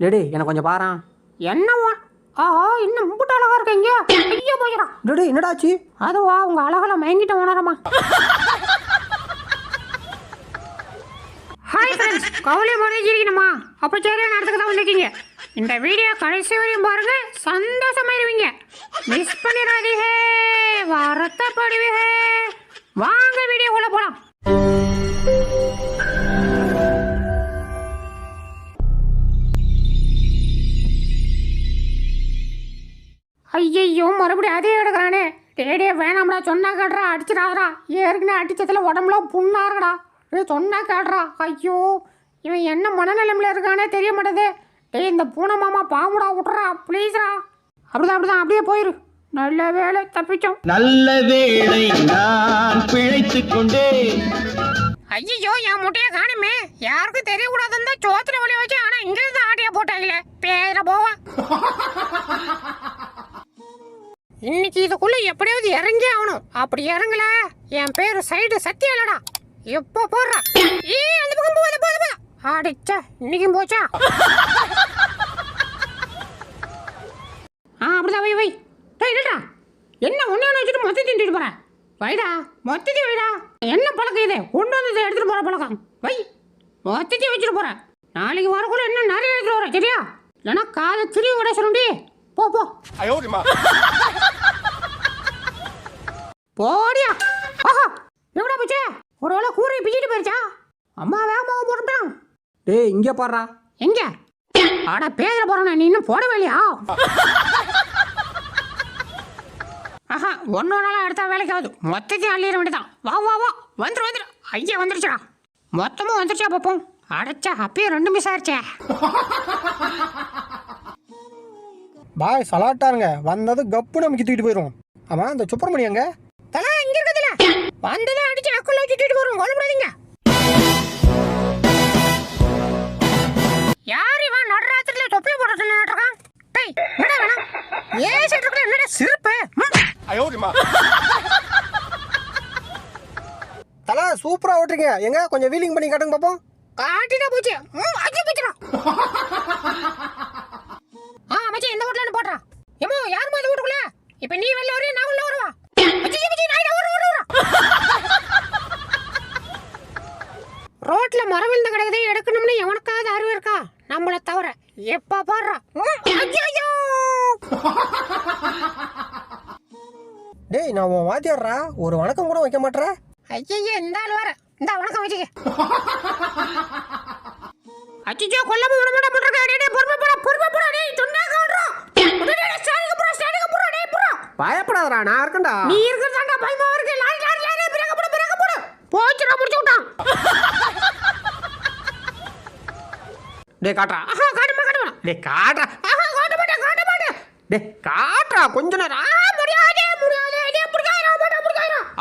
Daddy எனக்கு கொஞ்சம் பாரு. என்னவா? ஆஹா, இன்னும் மும்புட்டு அழகா இருக்கீங்க. ஐயோ போயிடா. டேடி என்னடாச்சு? அதுவா உங்க அழகால மயங்கிட்ட உணரமா. ஹாய் ஃப்ரெண்ட்ஸ், கவலை மறைஞ்சிருக்கணுமா? அப்போ சரியான இடத்துக்கு தான் வந்திருக்கீங்க. இந்த வீடியோ கடைசி வரையும் பாருங்க, சந்தோஷமாயிருவீங்க. மிஸ் பண்ணிடாதீங்க, வருத்தப்படுவீங்க. வாங்க வீடியோக்குள்ள போலாம். ஐயோ மறுபடியும் அதே எடுக்கிறானே. டேடியே வேணாம்டா, சொன்னா கேட்றா, அடிச்சிடாதடா. ஏற்கனவே அடிச்சதுல உடம்புல புண்ணாருடா. சொன்னா கேட்றா. ஐயோ இவன் என்ன மனநிலைமையில இருக்கானே தெரிய மாட்டேது. டேய் இந்த பூனை மாமா பாம்புடா, விட்டுறா ப்ளீஸ்ரா. அப்படிதான் அப்படியே போயிரு. நல்ல வேலை தப்பிச்சோம். நல்ல வேளை நான் பிழைத்துக் கொண்டேன். ஐயோ என் முட்டையை காணுமே. யாருக்கும் தெரியக்கூடாதுன்னு சோத்துல வழி வச்சு, ஆனா இங்க இருந்து ஆட்டியா போட்டாங்களே. பேர போவா. இன்னைக்கு இதுக்குள்ள எப்படியாவது இறங்கி ஆகணும். அப்படி இறங்கல என் பேரு சைடு சத்தியலடா. எப்போ போடுறா? அந்த பக்கம் போத அடிச்சா இன்னைக்கும் போச்சா? அப்படிதான் வை. டேய்டா, என்ன ஒண்ணு வச்சுட்டு மொத்தத்தையும் தூக்கிட்டு போற? வைடா, மொத்தத்தையும் வைடா. என்ன பழக்கம் இது? கொண்டு வந்து எடுத்துட்டு போற பழக்கம். வை, மொத்தத்தையும் வச்சுட்டு போற. நாளைக்கு வரக்குள்ள இன்னும் நிறைய எடுத்துட்டு வர, சரியா? இல்லைன்னா காதை திரும்பி விட சொல்லுண்டி. போ போடியா. ஆஹா, எவ்வளோ போச்சே? ஒரு வேளை கூரை பிச்சுட்டு போயிருச்சா? அம்மா வேகமாக போட்டுட்டான். டேய் இங்கே பாடுறா. எங்க? ஆடா பேதல போறானே, நீ இன்னும் போடவே இல்லையா? ஆஹா, ஒன்னொன்னால எடுத்தா வேலைக்காவது. மொத்தத்தையும் அள்ளிட வேண்டியதான். வா வந்துரு. ஐயா வந்துருச்சா? மொத்தமும் வந்துருச்சா பார்ப்போம். அடைச்சா அப்பயே 2 மிஸ் ஆயிடுச்சே. பாய் சலாட்டாருங்க, வந்தது கப்பு நமக்கு தூக்கிட்டு போயிடும். ஆமா இந்த சுப்பிரமணி எங்க? தலை இங்க இருக்குதுல, வந்ததை அடிச்சு அக்குள்ள வச்சுட்டு போறோம். கொல்லப்படாதீங்க. யார் இவன் நடுராத்திரில தொப்பி போட்டு நின்னுட்டான்? டேய் என்னடா வேணும்? ஏன் செட்றக்குள்ள என்னடா சிரிப்பு? தலை சூப்பரா ஓட்டுறீங்க. எங்க கொஞ்சம் வீலிங் பண்ணி காட்டுங்க பாப்போம். காட்டிட்டா போச்சு. அஜி போச்சுடா. மச்சி இந்த வீட்ல போடுறா. ஏமோ யார் மாதிரி வீட்டுக்குள்ள? இப்போ நீ வெளில வரியா, நான் உள்ள வரவா? மச்சி நாய் ஓடு. ரோட்ல மரம் விழுந்த கிடக்குதே, எடுக்கணும்னு எவனுக்காவது அறிவு இருக்கா? நம்மள தவிர. எப்ப பாடுறா? ஐயோ டேய் நான் உன் வாத்தியாடுறா, ஒரு வணக்கம் கூட வைக்க மாட்டேற. ஐயோ இந்த ஆள் வர. இந்த வணக்கம் வச்சுக்க. அச்சிச்சோ கொல்லாம விட மாட்டா போடுறா. டேய் பொறுமை போடா. டேய் சொன்னா கேளுடா. டேய் ஸ்டாண்டிங் போடா. டேய் போடா. பயப்படாதடா, நான் இருக்கேன்டா. நீ இருக்கறதாண்டா பயமா இருக்கு. லாரி பிரேக் போடு. போச்சுடா, முடிச்சு விட்டான். டேய் காட்றா. காட்டுமா. டேய் காட்றா. காட்ட மாட்டேன். டேய் காட்றா கொஞ்ச நேரம். முடியாது. டேய் புடிக்காயிரா.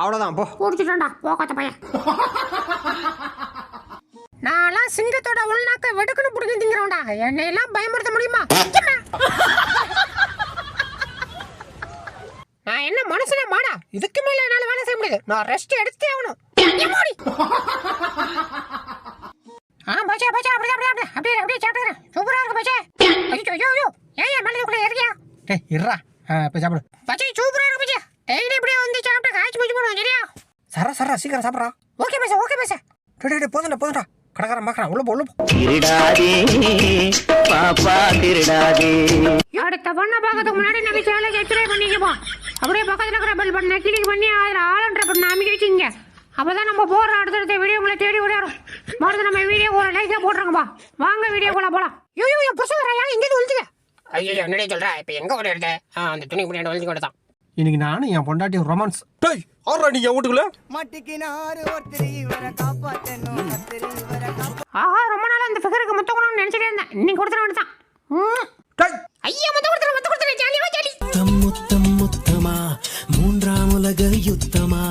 அவ்வளவுதான் போ. புடிச்சிட்டான்டா போகாத பையன். நான்லாம் சிங்கத்தோட உள்நாக்க வெடுக்குன்னு புடிக்க திங்கிறவன்டா. என்னையெல்லாம் பயமுறுத்த முடியுமா? நான் என்ன மனுஷனே மாடா? இதுக்கு மேல என்னால வேலை செய்ய முடியாது. நான் ரெஸ்ட் எடுத்தே ஆகணும். பச்சா அப்படியே சாப்பிடுறேன். சூப்பரா இருக்கு பச்சா. ஐயோ ஏன் மனதுக்குள்ள ஏறியா? டேய் இருடா, போய் சாப்பிடு. பச்சை சூப்பரா இருக்கு பச்சா. டெய்லி இப்படியே வந்து சாப்பிட்டு காய்ச்சி முடிச்சு போடுவோம், சரியா? சரா சீக்கிரம் சாப்பிட்றா. ஓகே பச்சா. டேய் போதும்டா. கடைக்காரன் பார்க்கறான். உள்ள போ. திருடாதே பாப்பா திருடாதே. அடுத்த பண்ண பார்க்கறதுக்கு முன்னாடி நம்ம சேனலை சப்ஸ்கிரைப் பண்ணிக்கப்போம். அப்படியே பக்கத்தில் இருக்கிற பெல் பட்டனை கிளிக் பண்ணி அதில் ஆளுன்ற பட்டனை அமைக்க வச்சுங்க. அப்போதான் நம்ம போடுற அடுத்தடுத்த வீடியோ உங்களை தேடி விளையாடும். மறுத்து நம்ம வீடியோ ஒரு லைக்காக போட்டுருங்கப்பா. வாங்க வீடியோக்குள்ள போகலாம். என் புருஷன் வரையா எங்கேயும் ஒழிச்சுக்க. ஐயோ என்னடே சொல்கிறேன். இப்போ எங்கே ஒரு எடுத்த அந்த துணி பின்னாடி ஒழிச்சு கொடுத்தான். இன்னைக்கு நானும் என் பொண்டாட்டி ரொமான்ஸ். டேய் ஆறா நீ என் வீட்டுக்குள்ள. ரொம்ப நாள் அந்த ஃபிகருக்கு முத்தம் கொடுக்கணும்னு நினைச்சிட்டே இருந்தேன். இன்னைக்கு கொடுத்துட வேண்டியதான். ஐயா முத்தம் கொடுத்துறேன். ஜாலி. முத்தமா மூன்றாம் உலக யுத்தமா.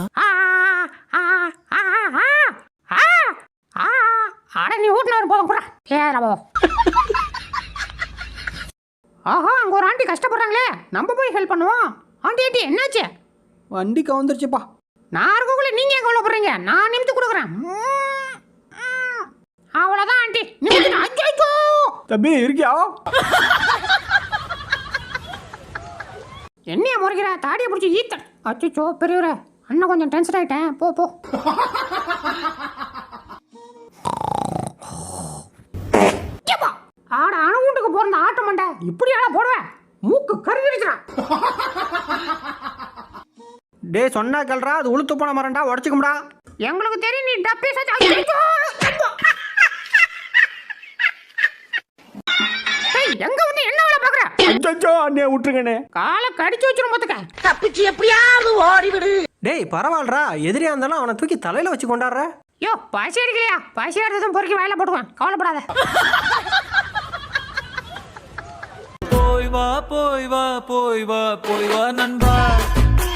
ஆட நீ ஊட்டினவர் போதும் கூட ஏறவோ. அங்க ஒரு ஆண்டி கஷ்டப்படுறாங்களே, நம்ம போய் ஹெல்ப் பண்ணுவோம். ஆண்டி என்னாச்சு? வண்டி கவுந்துருச்சுப்பா. நான் இருக்கக்குள்ள நீங்க எங்க உள்ள போறீங்க? நான் நிமித்து கொடுக்குறேன். அவ்வளவுதான் ஆண்டி. நிமித்து. தம்பி இருக்கியா? என்னைய முறைக்கிற தாடியை பிடிச்சி ஈத்தன். அச்சோ பெரியவரே, அண்ணன் கொஞ்சம் டென்ஷன் ஆயிட்டேன். போ போ. ஆட அணுகுண்டுக்கு போற ஆட்ட மண்டை இப்படி ஆட போடுவேன். மூக்கு கருகிடுச்சுறான். டே சொன்னா கேள்றா, அது உளுத்து போன மரண்டா, உடச்சிக்கும்டா. எங்களுக்கு தெரியும் நீ டப்பி சச்சா. எங்க வந்து என்ன வேலை பாக்குற? அச்சோ அண்ணே விட்டுருங்கண்ணே. காலை கடிச்சு வச்சிரும் பாத்துக்க. தப்பிச்சு எப்படியாவது ஓடிவிடு. டேய் பரவாயில்லடா, எதிரியா இருந்தாலும் அவனை தூக்கி தலையில வச்சு கொண்டாடுற. யோ பசி எடுக்கலையா? பசி எடுத்ததும் பொறுக்கி வாயில போட்டுக்குவேன், கவலைப்படாத. போய் வா போய் வா போய் வா போய் வா நண்பா.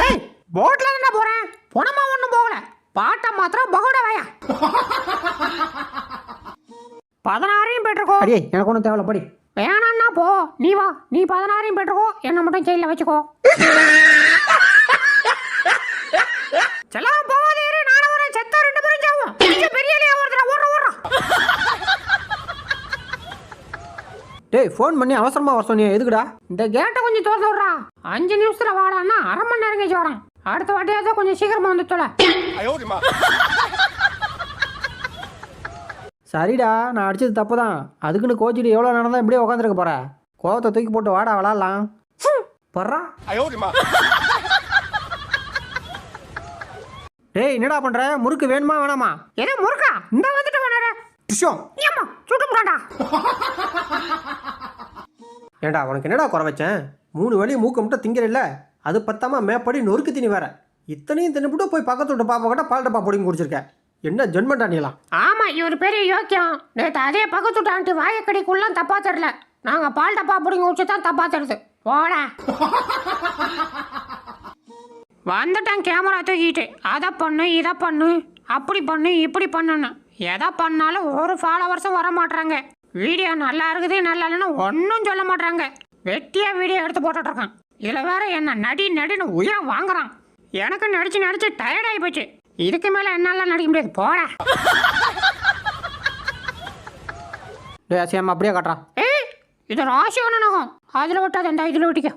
ஏய் போட்ல தான போறேன், பணமா ஒண்ணும் போகல. பாட்டை மாத்திரம் பகோட வாயா. 16 பெற்றுக்கோ. அடே எனக்கு ஒன்றும் தேவையில்ல, படி. வேணான்னா போ, நீ வா. நீ 16 பெற்றுக்கோ, என்ன மட்டும் ஜெயில வச்சுக்கோ. செல்லாம் போகாதே, நானும் வரேன். செத்தா 2 பேரும் சாவும். பெரிய ஒருத்தர ஓடுற. டேய் ஃபோன் பண்ணி அவசரமா வர சொன்னியா, எதுக்குடா? இந்த கேட்டை கொஞ்சம் திறந்து விட்றா. 5 நிமிஷத்துல வாடான்னா 1/2 மணி நேரம் கழிச்சு வரேன். அடுத்த வாட்டியாவது கொஞ்சம் சீக்கிரமா வந்து தொலை. சரிடா, நான் அடிச்சது தப்பு தான். அதுக்குன்னு கோச்சிட்டு எவ்வளோ நேரம் தான் இப்படியே உட்காந்துருக்க போற? கோவத்தை தூக்கி போட்டு வாடா விளாட்லாம். பர்றா. டேய் என்னடா பண்ற? முறுக்கு வேணுமா வேணாமா? எது முறுக்கா? இந்த வந்துட்டு வேணாரு. டிஷம். ஏம்மா சுட்டு போடாண்டா. ஏண்டா உனக்கு என்னடா குறை வச்சேன்? 3 வேளையும் மூக்க மட்டும் திங்கிறல்ல, அது பத்தாம மேப்படி நொறுக்கு திணி வேற. இத்தனையும் தின்னுபிட்டு போய் பக்கத்து விட்டு பாப்பா கிட்ட பால் டப்பா பொடிங்க குடிச்சிருக்க. என்ன ஜென்மண்டா நீலாம்? ஆமா இவர் பெரிய யோக்கியம். நேற்று அதே பக்கத்து ஆண்டி வாயக்கடிக்குள்ள தப்பா தெரியல. நாங்க பால் டப்பா பிடிங்க வச்சு தான் தப்பா தருது. போடா. வந்துட்டேன் கேமரா தூக்கிட்டு. அதை பண்ணு இதை பண்ணு, அப்படி பண்ணு இப்படி பண்ணுன்னு. எதை பண்ணாலும் ஒரு ஃபாலோவர்ஸும் வர மாட்டாங்க. வீடியோ நல்லா இருக்குது நல்லா இல்லைன்னு ஒன்றும் சொல்ல மாட்டாங்க. வெட்டியா வீடியோ எடுத்து போட்டுட்டு இருக்கான். இதில் வேற என்ன நடின்னு உயிரம் வாங்குறான். எனக்கு நடிச்சு டயர்ட் ஆகி போச்சு. இதுக்கு மேலே என்னால நடிக்க முடியாது. போடா. டேய் அசியாம அப்படியே காட்டுறான். ஏய் இது ராசிவனகம். அதில் விட்டாது இந்த இதில் விட்டிக்க.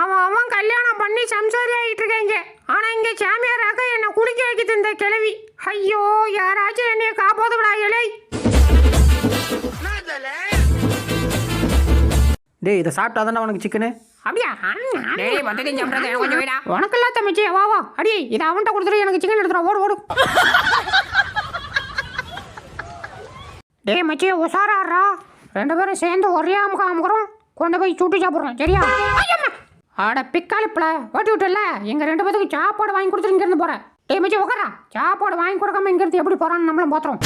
அவன் கல்யாணம் பண்ணி சம்சாரி ஆகிட்டு இருக்காங்க. ஆனா இங்க சாமியாராக என்ன குடிக்க வைக்குது இந்த கிழவி. ஐயோ யாராச்சும் என்னைய காப்பாத்துக்கடா இலை. டேய் இதை சாப்பிட்டா தானே உனக்கு சிக்கனு? அப்படியா? உனக்கெல்லாம் தம்பிச்சி வா வா. அடி இதை அவன்கிட்ட கொடுத்துரு, எனக்கு சிக்கன் எடுத்துரு. ஓடு. டேய் மச்சி உசாராடுறா. 2 பேரும் சேர்ந்து ஒரே அமுக்கிறோம். கொண்டு போய் சுட்டு சாப்பிட்றோம், சரியா? ஆட பிக்காலிப்பில் ஓட்டி விட்டுல. எங்கள் 2 பேத்துக்கு சாப்பாடு வாங்கி கொடுத்துட்டு இங்கேருந்து போகிறேன். டேய் மச்சி உக்காரா. சாப்பாடு வாங்கி கொடுக்காம இங்கேருந்து எப்படி போகிறான்னு நம்மளும் பார்த்துறோம்.